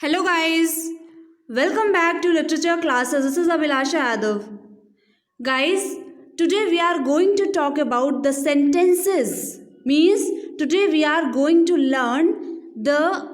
Hello guys, welcome back to literature classes. This is Abhilasha Yadav. Guys, today we are going to talk about the sentences. Means today we are going to learn the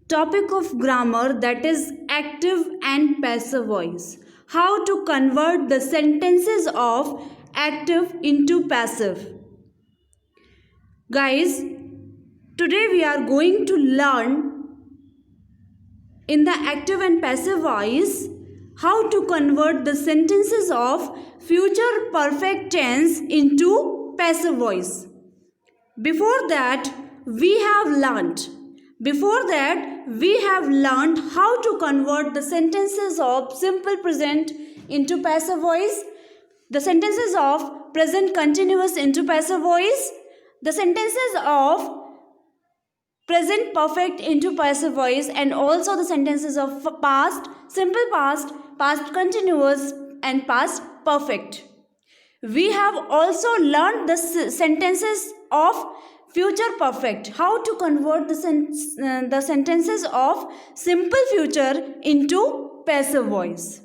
topic of grammar, that is active and passive voice. How to convert the sentences of active into passive. Guys, today we are going to learn in the active and passive voice how to convert the sentences of future perfect tense into passive voice. Before that we have learned how to convert the sentences of simple present into passive voice, the sentences of present continuous into passive voice, the sentences of present perfect into passive voice, and also the sentences of past, simple past, past continuous and past perfect. We have also learned the sentences of future perfect, how to convert the sentences of simple future into passive voice.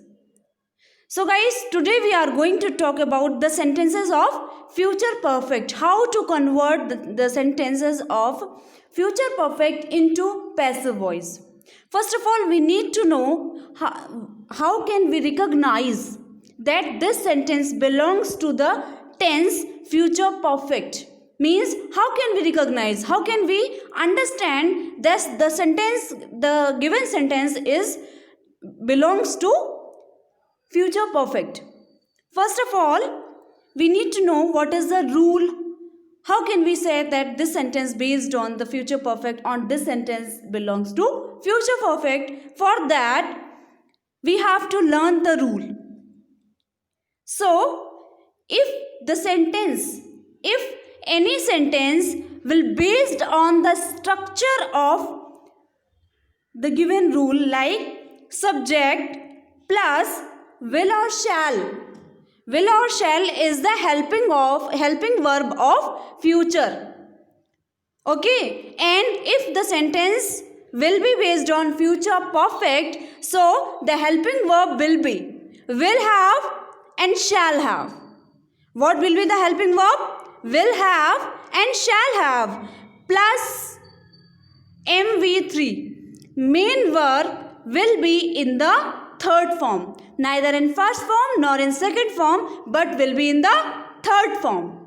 So guys, today we are going to talk about the sentences of future perfect, how to convert the sentences of future perfect into passive voice. First of all, we need to know how can we recognize that this sentence belongs to the tense future perfect. Means how can we recognize, how can we understand that the given sentence belongs to future perfect. First of all, we need to know what is the rule. How can we say that this sentence based on the future perfect on this sentence belongs to future perfect? For that, we have to learn the rule. So, if any sentence will based on the structure of the given rule, like subject plus will or shall. Will or shall is the helping verb of future. Okay, and if the sentence will be based on future perfect, so the helping verb will have and shall have. What will be the helping verb? Will have and shall have plus MV3. Main verb will be in the third form, neither in first form nor in second form, but will be in the third form.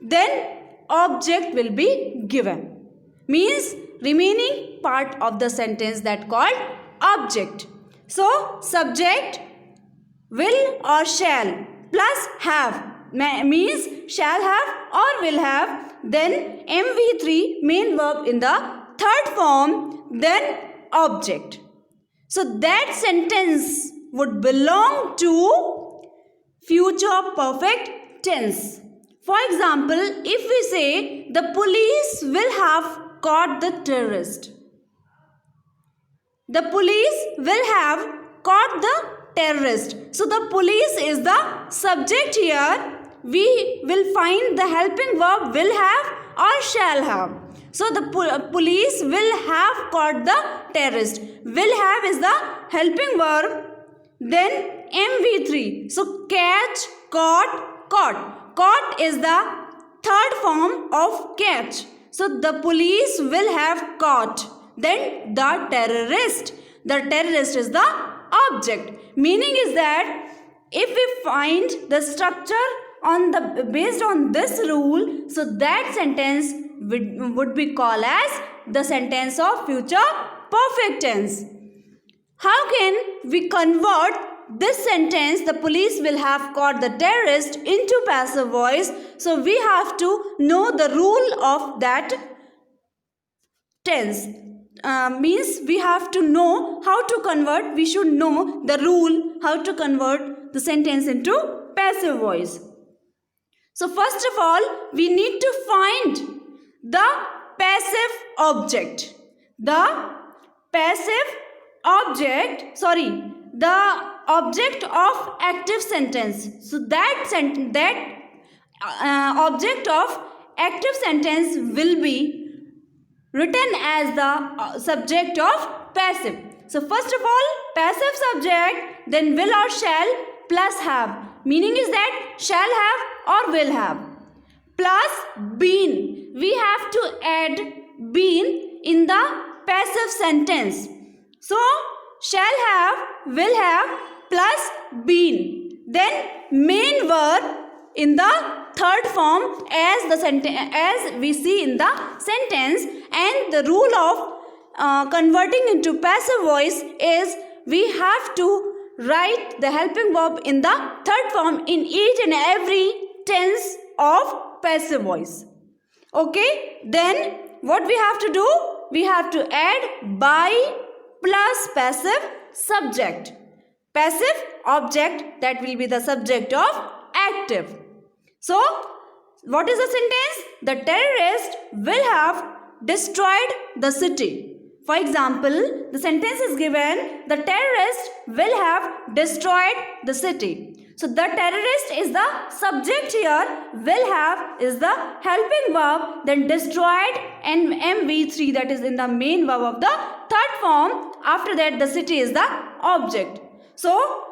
Then object will be given. Means remaining part of the sentence that called object. So subject will or shall plus have means shall have or will have, then MV3 main verb in the third form, then object. So that sentence would belong to future perfect tense. For example, if we say the police will have caught the terrorist. The police will have caught the terrorist. So the police is the subject here. We will find the helping verb will have or shall have. So the police will have caught the terrorist. Will have is the helping verb. Then MV3. So catch, caught, caught. Caught is the third form of catch. So the police will have caught. Then the terrorist. The terrorist is the object. Meaning is that if we find the structure based on this rule, so that sentence would be called as the sentence of future perfect tense. How can we convert this sentence, the police will have caught the terrorist, into passive voice? So we have to know the rule of that tense. Means we have to know how to convert, we should know the rule how to convert the sentence into passive voice. So first of all, we need to find the passive object. The object of active sentence. So that object of active sentence will be written as the subject of passive. So first of all, passive subject, then will or shall plus have. Meaning is that shall have or will have. Plus been. We have to add been in the passive sentence. So shall have, will have plus been. Then main verb in the third form as we see in the sentence, and the rule of converting into passive voice is we have to write the helping verb in the third form in each and every tense of passive voice. Okay, then what we have to do? We have to add by plus passive subject. Passive object, that will be the subject of active. So, what is the sentence? The terrorist will have destroyed the city. For example, the sentence is given, the terrorist will have destroyed the city. So, the terrorist is the subject here, will have is the helping verb, then destroyed and MV3, that is in the main verb of the third form. After that, the city is the object. So,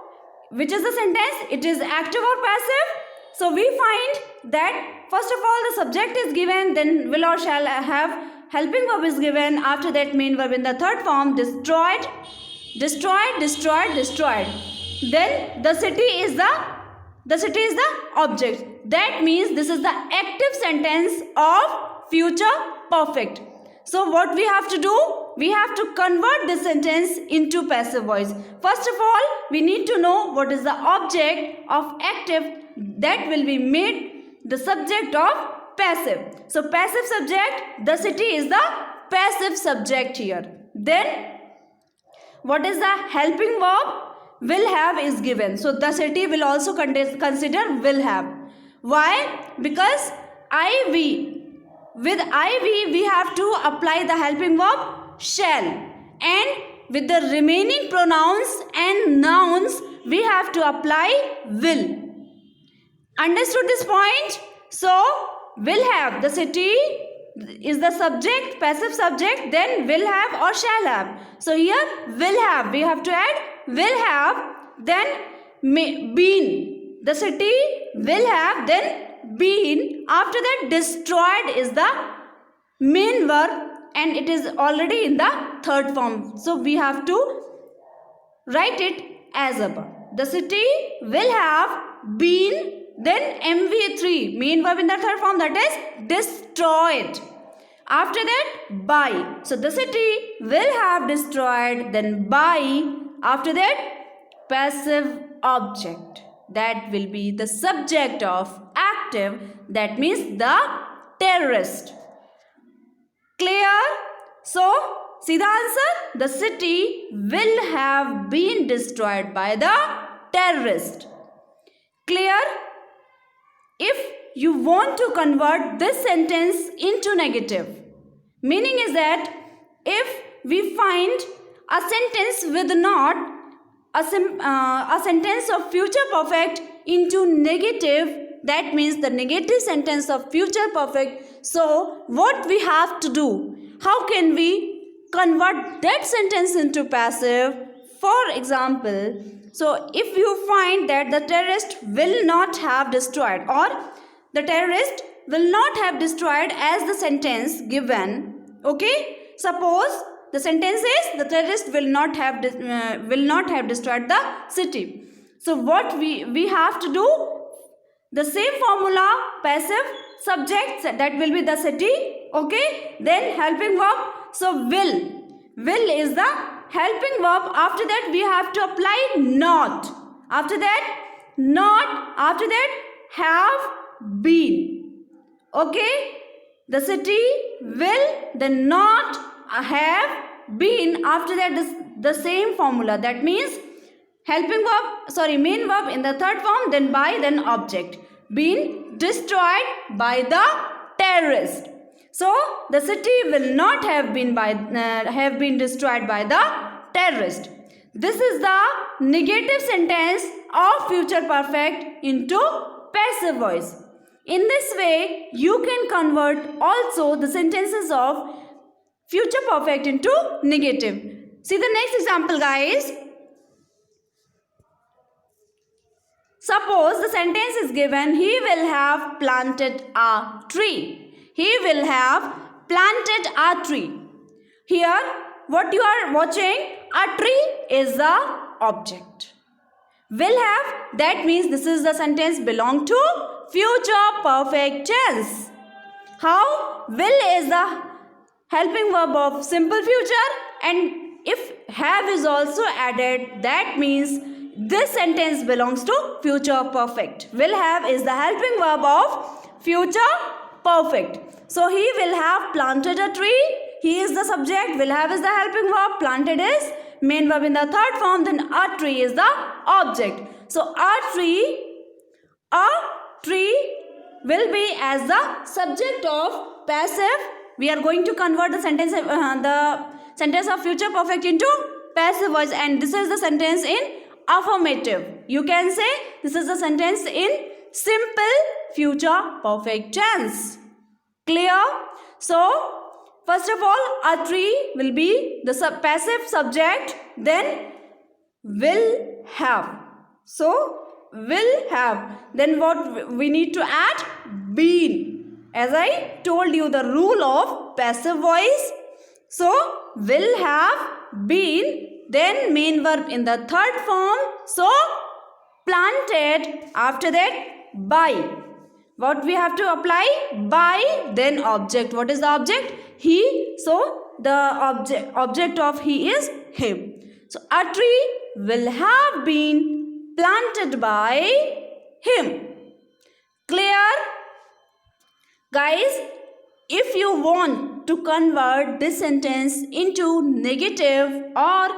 which is the sentence? It is active or passive? So, we find that first of all the subject is given, then will or shall have, helping verb is given, after that main verb in the third form, destroyed, destroyed, destroyed, destroyed. Then the city is the object. That means this is the active sentence of future perfect. So what we have to do? We have to convert this sentence into passive voice. First of all, we need to know what is the object of active that will be made the subject of passive. So passive subject, the city is the passive subject here. Then what is the helping verb? Will have is given. So the city will also consider will have. Why? Because IV. With IV we have to apply the helping verb shall, and with the remaining pronouns and nouns we have to apply will. Understood this point? So will have, the city is the subject, passive subject, then will have or shall have. So here will have, we have to add will have, then been, the city will have, then been. After that destroyed is the main verb and it is already in the third form. So we have to write it as above. The city will have been, then MV3, main verb in the third form, that is destroyed. After that by. So the city will have destroyed, then by. After that passive object, that will be the subject of active, that means the terrorist. Clear? So see the answer? The city will have been destroyed by the terrorist. Clear? If you want to convert this sentence into negative, meaning is that if we find a sentence with not a sentence of future perfect into negative, that means the negative sentence of future perfect. So what we have to do? How can we convert that sentence into passive? For example, so if you find that the terrorist will not have destroyed, or the terrorist will not have destroyed as the sentence given, okay? Suppose the sentence is the terrorist will not have destroyed the city. So what we have to do? The same formula, passive subject, that will be the city, okay? Then helping verb. So will is the helping verb. After that we have to apply not. After that not. After that have been, okay? The city will, then not, have been. After that the same formula, that means helping verb, main verb in the third form, then by, then object. Been destroyed by the terrorist. So the city will not have been destroyed by the terrorist. This is the negative sentence of future perfect into passive voice. In this way, you can convert also the sentences of future perfect into negative. See the next example, guys. Suppose the sentence is given, he will have planted a tree. He will have planted a tree. Here what you are watching, a tree is the object. Will have, that means this is the sentence belong to future perfect tense. How? Will is the helping verb of simple future, and if have is also added, that means this sentence belongs to future perfect. Will have is the helping verb of future perfect. So he will have planted a tree. He is the subject. Will have is the helping verb. Planted is main verb in the third form. Then a tree is the object. So a tree will be as the subject of passive. We are going to convert the sentence of future perfect into passive voice, and this is the sentence in affirmative. You can say this is the sentence in simple future perfect tense. Clear? So first of all, a tree will be the passive subject, then will have. So will have, then what we need to add? Been. As I told you, the rule of passive voice. So will have been, then main verb in the third form. So planted, after that by. What we have to apply? By, then object. What is the object? He. So the object of he is him. So a tree will have been planted by him. Clear? Guys, if you want to convert this sentence into negative, or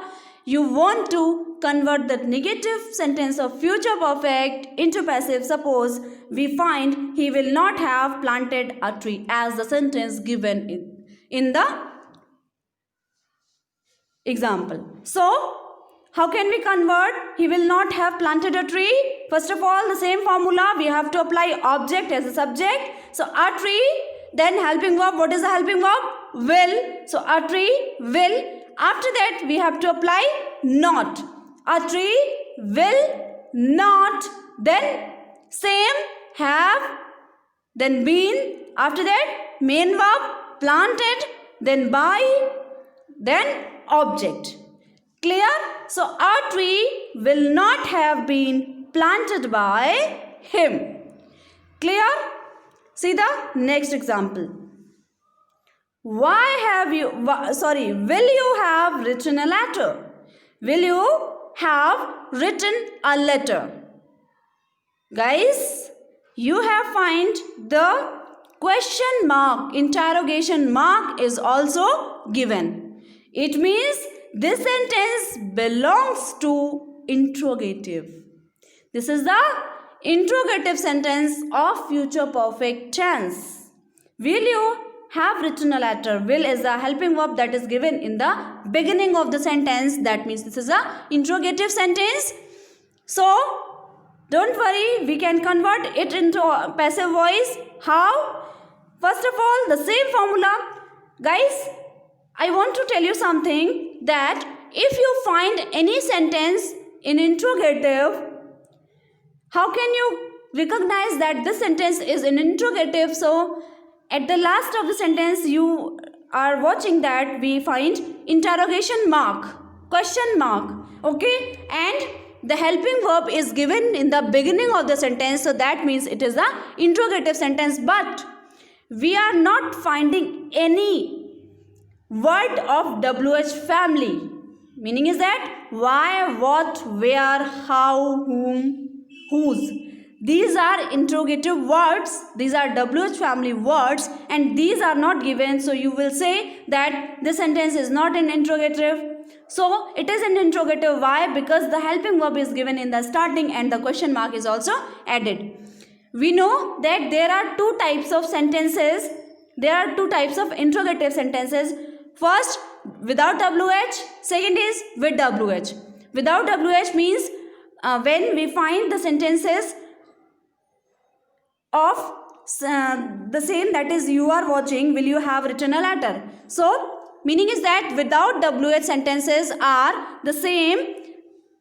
you want to convert the negative sentence of future perfect into passive, suppose we find he will not have planted a tree as the sentence given in the example. So how can we convert he will not have planted a tree? First of all, the same formula, we have to apply object as a subject. So a tree, then helping verb. What is the helping verb? Will. So a tree will. After that we have to apply not. A tree will not, then same have, then been. After that main verb planted, then by, then object. Clear? So a tree will not have been planted by him. Clear? See the next example. Will you have written a letter? Will you have written a letter? Guys, you have find the question mark, interrogation mark is also given. It means this sentence belongs to interrogative. This is the interrogative sentence of future perfect tense. Will you have written a letter? Will is the helping verb that is given in the beginning of the sentence. That means this is a interrogative sentence. So don't worry, we can convert it into a passive voice. How? First of all, the same formula. Guys, I want to tell you something, that if you find any sentence in interrogative, how can you recognize that this sentence is in interrogative? So at the last of the sentence you are watching that we find interrogation mark, question mark, okay, and the helping verb is given in the beginning of the sentence, so that means it is a interrogative sentence. But we are not finding any word of WH family. Meaning is that why, what, where, how, whom, whose. These are interrogative words. These are WH family words, and these are not given. So you will say that this sentence is not an interrogative. So it is an interrogative. Why? Because the helping verb is given in the starting and the question mark is also added. We know that there are two types of sentences. There are two types of interrogative sentences. First, without WH. Second is with WH. Without WH means when we find the sentences of the same, that is you are watching, will you have written a letter. So meaning is that without WH sentences are the same,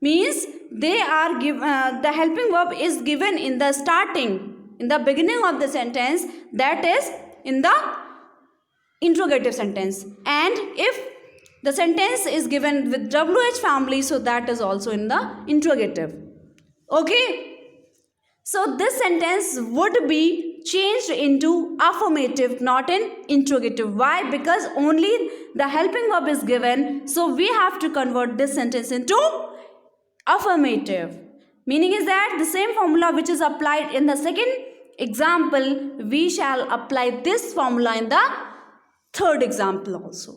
means they are the helping verb is given in the starting, in the beginning of the sentence, that is in the interrogative sentence. And if the sentence is given with WH family, so that is also in the interrogative. Okay. So this sentence would be changed into affirmative, not in interrogative. Why? Because only the helping verb is given. So we have to convert this sentence into affirmative. Meaning is that the same formula which is applied in the second example, we shall apply this formula in the third example also.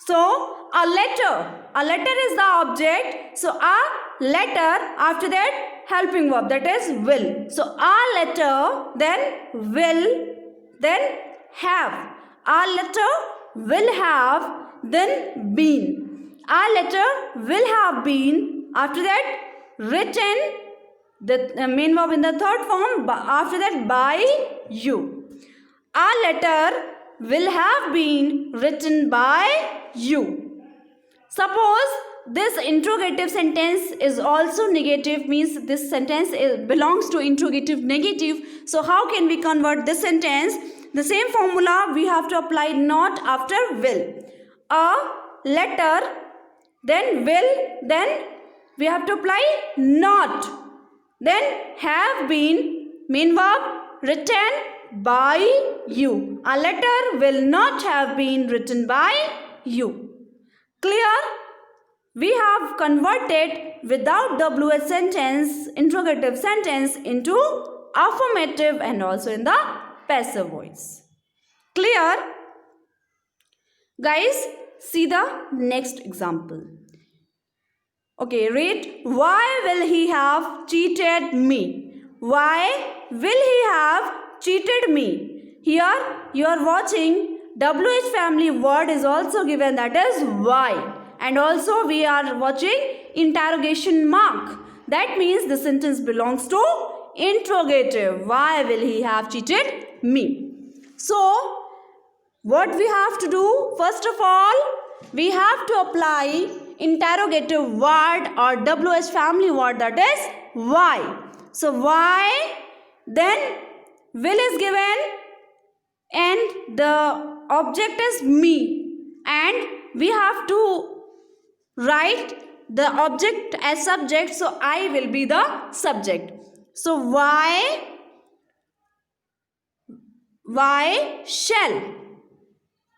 So a letter is the object. So a letter, after that helping verb, that is will. So a letter, then will, then have. A letter will have, then been. A letter will have been, after that written, the main verb in the third form, after that by you. A letter will have been written by you. Suppose this interrogative sentence is also negative, means this sentence belongs to interrogative negative. So how can we convert this sentence? The same formula we have to apply not after will. A letter, then will, then we have to apply not. Then have been, main verb, written by you. A letter will not have been written by you. Clear? We have converted without WH sentence, interrogative sentence into affirmative and also in the passive voice. Clear? Guys, see the next example. Okay, read. Why will he have cheated me? Why will he have cheated me? Here you are watching WH family word is also given, that is why. And also we are watching interrogation mark. That means the sentence belongs to interrogative. Why will he have cheated me? So what we have to do? First of all, we have to apply interrogative word or WH family word, that is why. So why, then will is given and the object is me, and we have to write the object as subject, so I will be the subject. So why shall.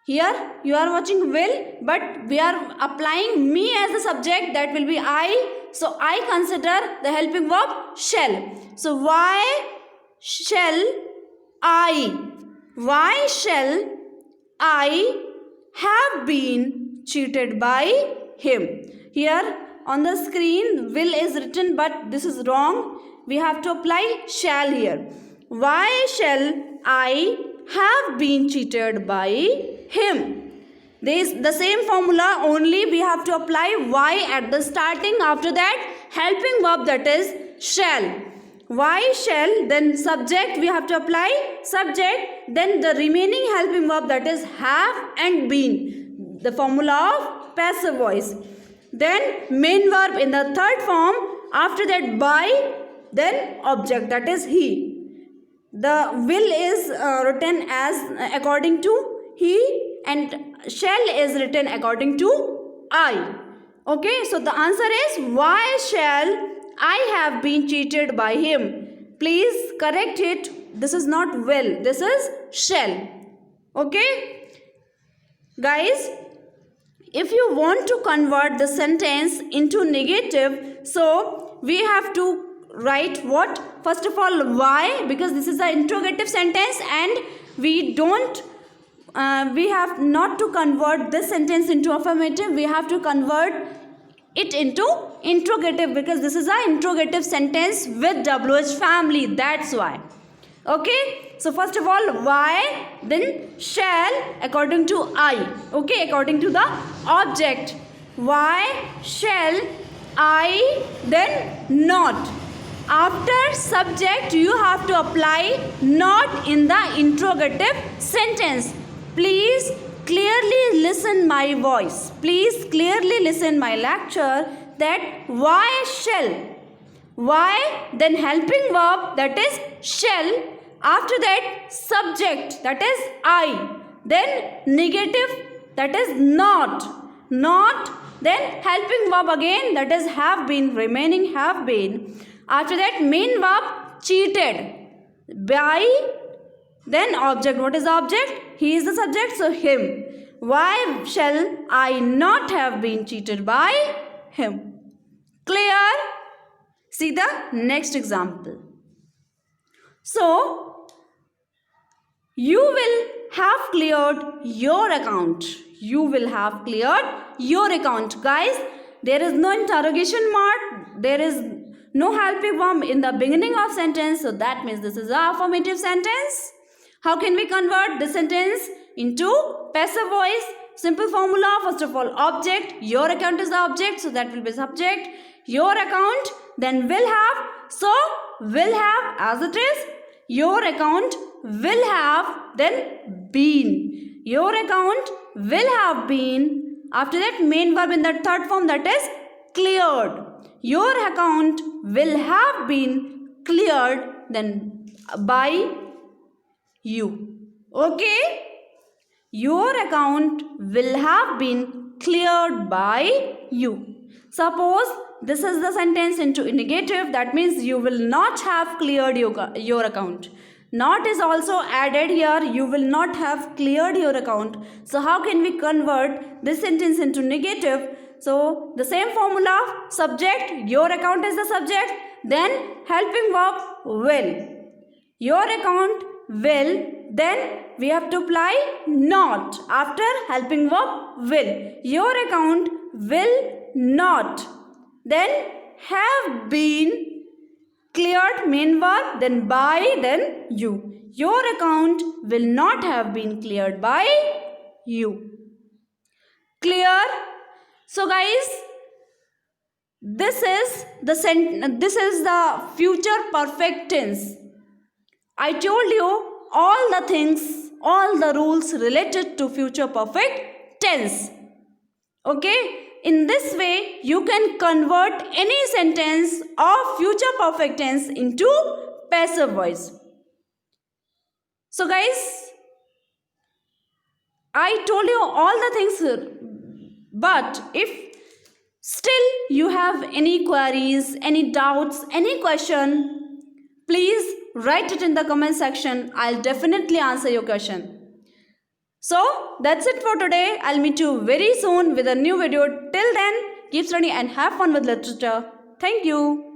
Here you are watching will, but we are applying me as the subject, that will be I. So I consider the helping verb shall. So why shall I? Why shall I have been cheated by him? Here on the screen will is written, but this is wrong. We have to apply shall here. Why shall I have been cheated by him? This the same formula, only we have to apply why at the starting, after that helping verb, that is shall. Why shall, then subject we have to apply subject, then the remaining helping verb, that is have and been, the formula of passive voice. Then main verb in the third form, after that by, then object, that is he. The will is written as according to he, and shall is written according to I. Okay, so the answer is why shall I have been cheated by him. Please correct it. This is not will, this is shall. Okay, guys, if you want to convert the sentence into negative, so we have to write what? First of all, why, because this is an interrogative sentence and we don't we have not to convert this sentence into affirmative, we have to convert it into interrogative, because this is an interrogative sentence with WH family, that's why. Okay, so first of all why, then shall according to I. Okay, according to the object. Why shall I, then not. After subject you have to apply not in the interrogative sentence. Please clearly listen my voice. Please clearly listen my lecture. That why shall? Why? Then helping verb, that is shall. After that subject, that is I. Then negative, that is not. Not. Then helping verb again, that is have been, remaining have been. After that main verb cheated. By. Then object. What is the object? He is the subject, so him. Why shall I not have been cheated by him? Clear? See the next example. So, you will have cleared your account. You will have cleared your account. Guys, there is no interrogation mark. There is no helping verb in the beginning of sentence. So, that means this is an affirmative sentence. How can we convert this sentence into passive voice? Simple formula. First of all, object. Your account is the object. So, that will be subject. Your account. Then will have. So, will have as it is. Your account will have. Then been. Your account will have been. After that main verb in the third form, that is cleared. Your account will have been cleared then by you. Okay? Your account will have been cleared by you. Suppose this is the sentence into negative. That means you will not have cleared your account. Not is also added here. You will not have cleared your account. So how can we convert this sentence into negative? So the same formula. Subject. Your account is the subject. Then helping verb will. Your account will. Then we have to apply not. After helping verb will. Your account will not. Then have been cleared main verb, then by, then you. Your account will not have been cleared by you. Clear? So guys, this is the future perfect tense. I told you all the things, all the rules related to future perfect tense. Okay? In this way, you can convert any sentence of future perfect tense into passive voice. So guys, I told you all the things, but if still you have any queries, any doubts, any question, please write it in the comment section. I'll definitely answer your question. So, that's it for today. I'll meet you very soon with a new video. Till then, keep studying and have fun with literature. Thank you.